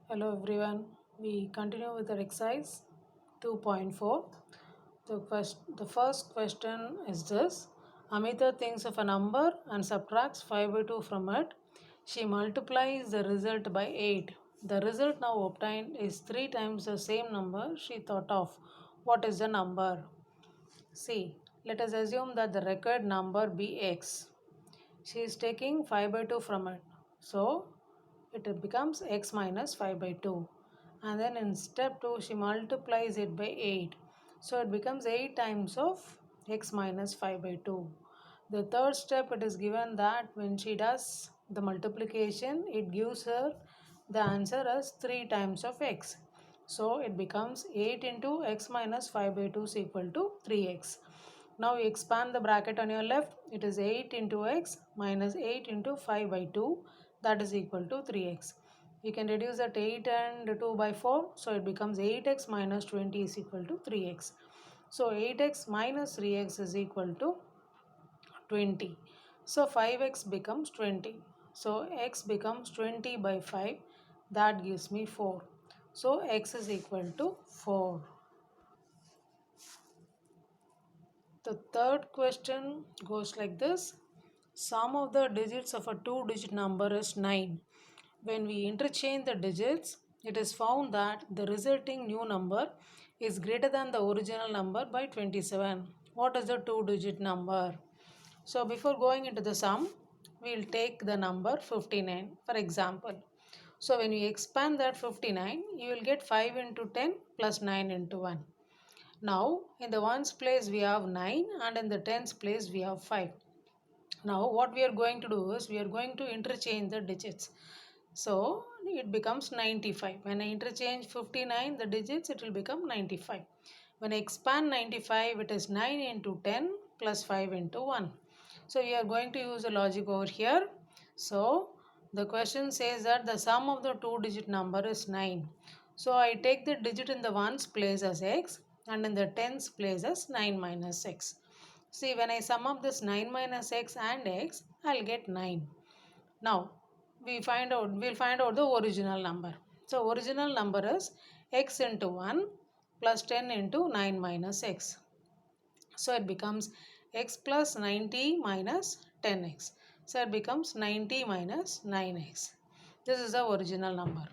Hello everyone. We continue with our exercise 2.4. The first question is this. Amita thinks of a number and subtracts 5 by 2 from it. She multiplies the result by 8. The result now obtained is 3 times the same number she thought of. What is the number? See, let us assume that the required number be x. She is taking 5 by 2 from it. So, it becomes x minus 5 by 2. And then in step 2, she multiplies it by 8. So, it becomes 8 times of x minus 5 by 2. The third step, it is given that when she does the multiplication, it gives her the answer as 3 times of x. So, it becomes 8 into x minus 5 by 2 is equal to 3x. Now you expand the bracket on your left. It is 8 into x minus 8 into 5 by 2, that is equal to 3x. You can reduce that 8 and 2 by 4. So it becomes 8x minus 20 is equal to 3x. So 8x minus 3x is equal to 20. So 5x becomes 20. So x becomes 20 by 5. That gives me 4. So x is equal to 4. The third question goes like this. Sum of the digits of a two-digit number is 9. When we interchange the digits, it is found that the resulting new number is greater than the original number by 27. What is the two-digit number? So before going into the sum, we will take the number 59 for example. So when you expand that 59, you will get 5 into 10 plus 9 into 1. Now, in the ones place we have 9 and in the tens place we have 5. Now, what we are going to do is we are going to interchange the digits. So, it becomes 95. When I interchange 59, the digits, it will become 95. When I expand 95, it is 9 into 10 plus 5 into 1. So, we are going to use the logic over here. So, the question says that the sum of the two-digit number is 9. So, I take the digit in the ones place as x and in the tens place as 9 minus x. See, when I sum up this 9 minus x and x, I'll get 9. Now, we'll find out the original number. So, original number is x into 1 plus 10 into 9 minus x. So, it becomes x plus 90 minus 10x. So, it becomes 90 minus 9x. This is the original number.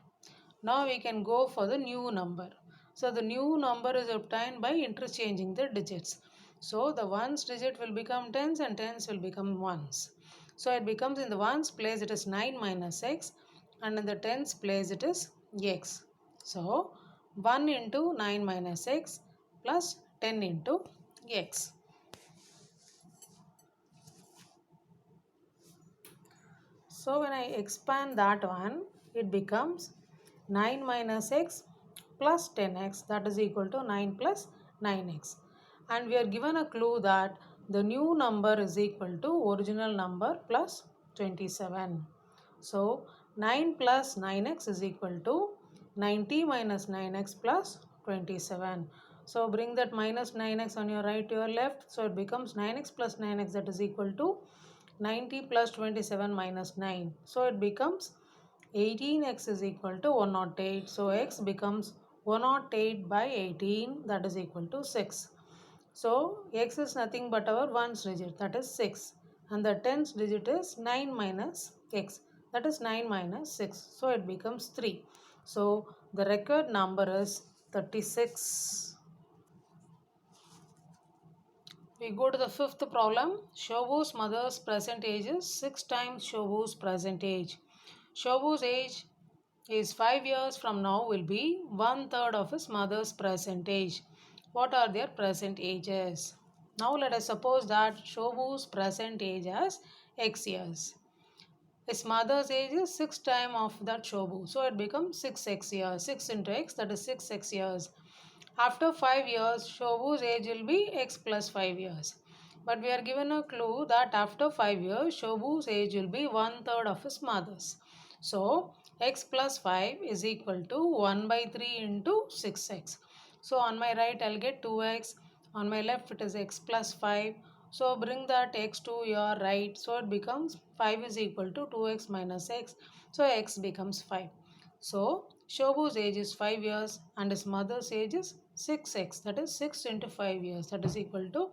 Now we can go for the new number. So the new number is obtained by interchanging the digits. So the ones digit will become tens and tens will become ones. So it becomes in the ones place it is 9 minus x and in the tens place it is x. So 1 into 9 minus x plus 10 into x. So when I expand that one, it becomes 9 minus x plus 10x, that is equal to 9 plus 9x. And we are given a clue that the new number is equal to original number plus 27. So 9 plus 9x is equal to 90 minus 9x plus 27. So bring that minus 9x on your right to your left. So it becomes 9x plus 9x, that is equal to 90 plus 27 minus 9. So it becomes 18x is equal to 108. So x becomes 108 by 18, that is equal to 6. So x is nothing but our ones digit, that is 6. And the tens digit is 9 minus x, that is 9 minus 6. So it becomes 3. So the record number is 36. We go to the fifth problem. Shobu's mother's present age is 6 times Shobu's present age. Shobu's age is 5 years from now will be 1/3 of his mother's present age. What are their present ages? Now let us suppose that Shobu's present age as x years. His mother's age is 6 times of that Shobu. So it becomes 6x years. 6 into x, that is 6x years. After 5 years, Shobu's age will be x plus 5 years. But we are given a clue that after 5 years, Shobu's age will be 1/3 of his mother's. So, x plus 5 is equal to 1 by 3 into 6x. So, on my right, I'll get 2x. On my left, it is x plus 5. So, bring that x to your right. So, it becomes 5 is equal to 2x minus x. So, x becomes 5. So Shobu's age is 5 years and his mother's age is 6x, that is 6 into 5 years, that is equal to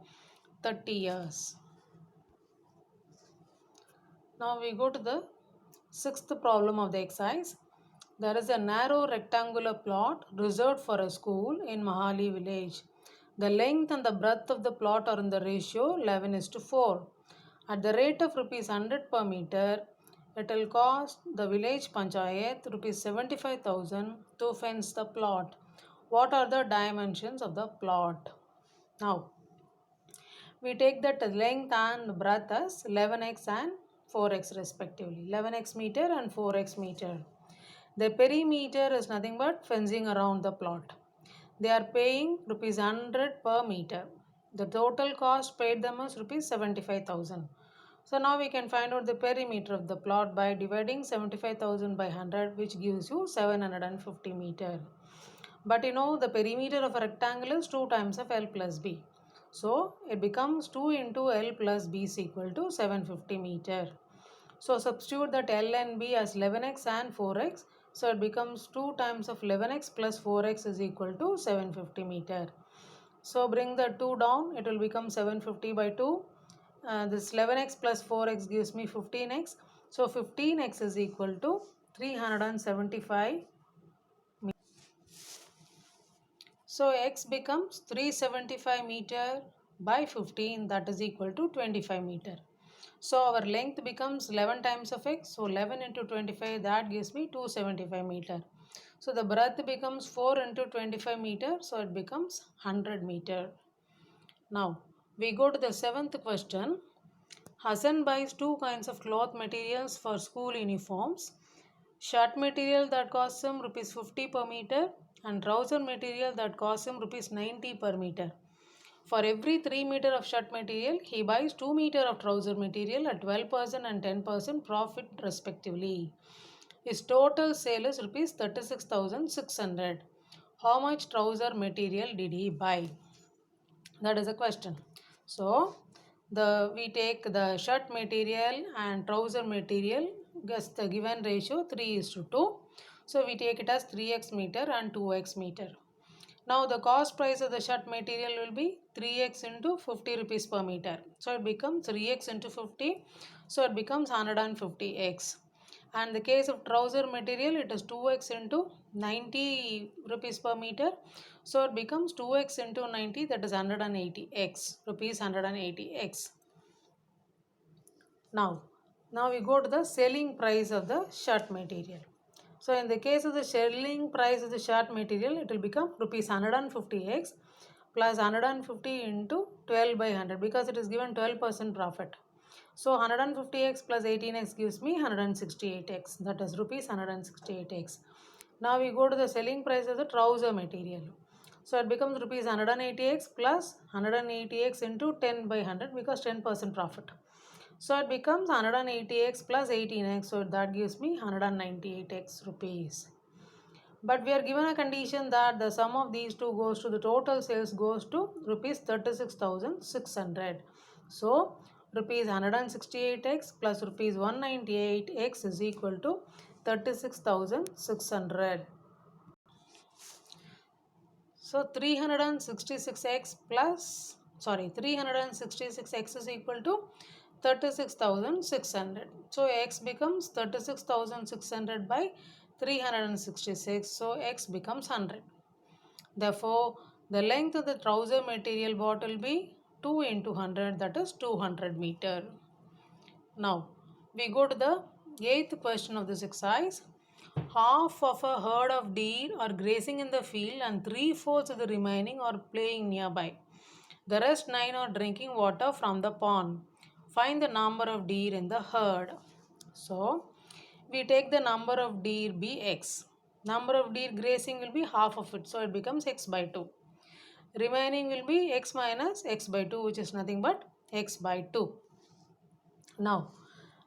30 years. Now we go to the sixth problem of the exercise. There is a narrow rectangular plot reserved for a school in Mahali village. The length and the breadth of the plot are in the ratio 11:4. At the rate of rupees 100 per meter, it will cost the village panchayat rupees 75,000 to fence the plot. What are the dimensions of the plot? Now, we take that length and breadth as 11x and 4x respectively. 11x meter and 4x meter. The perimeter is nothing but fencing around the plot. They are paying rupees 100 per meter. The total cost paid them is rupees 75,000. So now we can find out the perimeter of the plot by dividing 75,000 by 100, which gives you 750 meter. But you know the perimeter of a rectangle is 2 times of L plus B. So it becomes 2 into L plus B is equal to 750 meter. So substitute that L and B as 11x and 4x. So it becomes 2 times of 11x plus 4x is equal to 750 meter. So bring the 2 down, it will become 750 by 2. This 11x plus 4x gives me 15x. So 15x is equal to 375. So x becomes 375 meter by 15, that is equal to 25 meter. So our length becomes 11 times of x. So 11 into 25, that gives me 275 meter. So the breadth becomes 4 into 25 meter. So it becomes 100 meter. Now we go to the seventh question. Hassan buys two kinds of cloth materials for school uniforms. Shirt material that costs him rupees 50 per meter and trouser material that costs him rupees 90 per meter. For every 3 meter of shirt material, he buys 2 meter of trouser material at 12% and 10% profit respectively. His total sale is rupees 36,600. How much trouser material did he buy? That is a question. So we take the shirt material and trouser material, guess the given ratio 3:2. So we take it as 3x meter and 2x meter. Now the cost price of the shirt material will be 3x into 50 rupees per meter. So it becomes 3x into 50. So it becomes 150x. And the case of trouser material, it is 2x into 90 rupees per meter. So it becomes 2x into 90, that is 180x, rupees 180x. Now we go to the selling price of the shirt material. So in the case of the selling price of the shirt material, it will become rupees 150x plus 150 into 12 by 100 because it is given 12% profit. So 150x plus 18x gives me 168x, that is rupees 168x. Now we go to the selling price of the trouser material. So it becomes rupees 180x plus 180x into 10 by 100 because 10% profit. So it becomes 180x plus 18x, so that gives me 198x rupees. But we are given a condition that the sum of these two goes to the total sales goes to rupees 36,600. So rupees 168x plus rupees 198x is equal to 36,600. So 366x is equal to 36,600. So x becomes 36,600 by 366. So x becomes 100. Therefore, the length of the trouser material bought will be 2 into 100, that is 200 meter. Now, we go to the eighth question of this exercise. Half of a herd of deer are grazing in the field and 3/4 of the remaining are playing nearby. The rest 9 are drinking water from the pond. Find the number of deer in the herd. So, we take the number of deer be x. Number of deer grazing will be half of it. So, it becomes x by 2. Remaining will be x minus x by 2, which is nothing but x by 2. Now,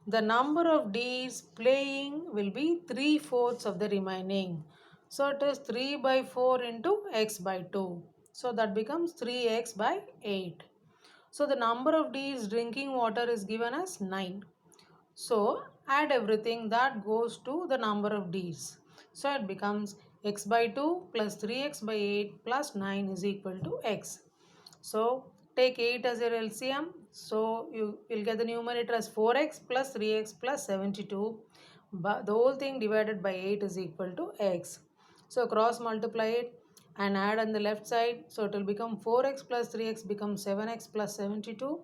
the number of deers playing will be 3/4 of the remaining. So, it is 3 by 4 into x by 2. So, that becomes 3x by 8. So, the number of deers drinking water is given as 9. So, add everything that goes to the number of deers. So it becomes x by 2 plus 3x by 8 plus 9 is equal to x. So take 8 as your LCM. So you will get the numerator as 4x plus 3x plus 72. But the whole thing divided by 8 is equal to x. So cross multiply it and add on the left side. So it will become 4x plus 3x becomes 7x plus 72.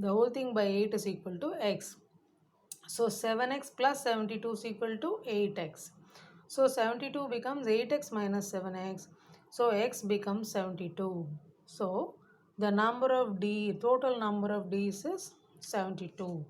The whole thing by 8 is equal to x. So 7x plus 72 is equal to 8x. So 72 becomes 8x minus 7x. So x becomes 72. So the number of D, total number of D's is 72.